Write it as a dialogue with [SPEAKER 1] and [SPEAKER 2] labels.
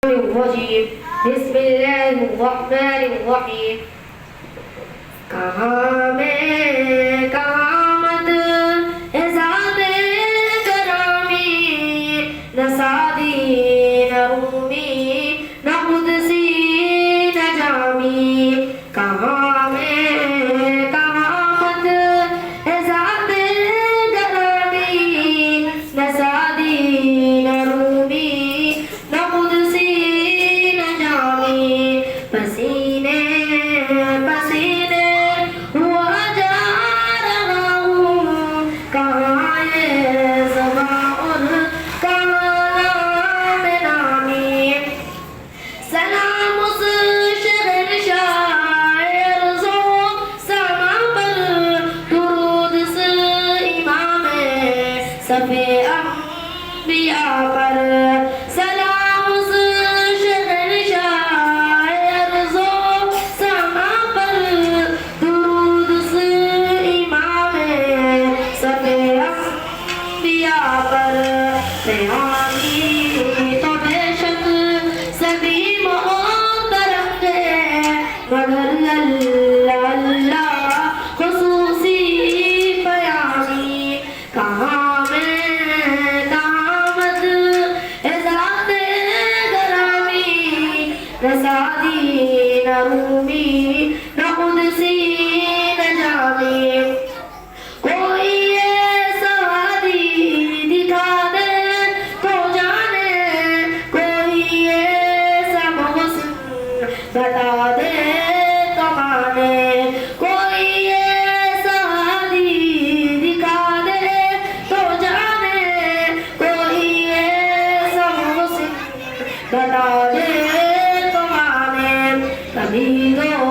[SPEAKER 1] الرجيم بسم الله الرحمن الرحيم کہاں میں قامت ذات کرامی نہ سادی نہ رومی نہ قدسی نہ جامی کہاں میں قامت ذات کرامی نہ سادی نہ رومی نہ قدسی نہ جامی پسینے پسینے ہوا جا رہا ہوں کہاں یہ زباں اور کہاں نام نامی سلام اس شہر شاعر زو سما پر درود اس امام صفِ انبیاء پر سلام اس شہر شاعر زو سما پر درود اس امام صفِ انبیاء پر پیامی تو بے شک سبھی محترم ہے مگر اللہ اللہ خصوصی پیامی کہاں میں قامت ذات گرامی نہ سادی نہ رومی نہ قدسی نہ جامی کوئی ایسا وادی دکھا دے تو جانے کوئی ایسا محسن بتا دے تو مانے کوئی ایسا وادی دکھا دے تو جانے کوئی ایسا محسن بتا دے تو مانے کبھی تو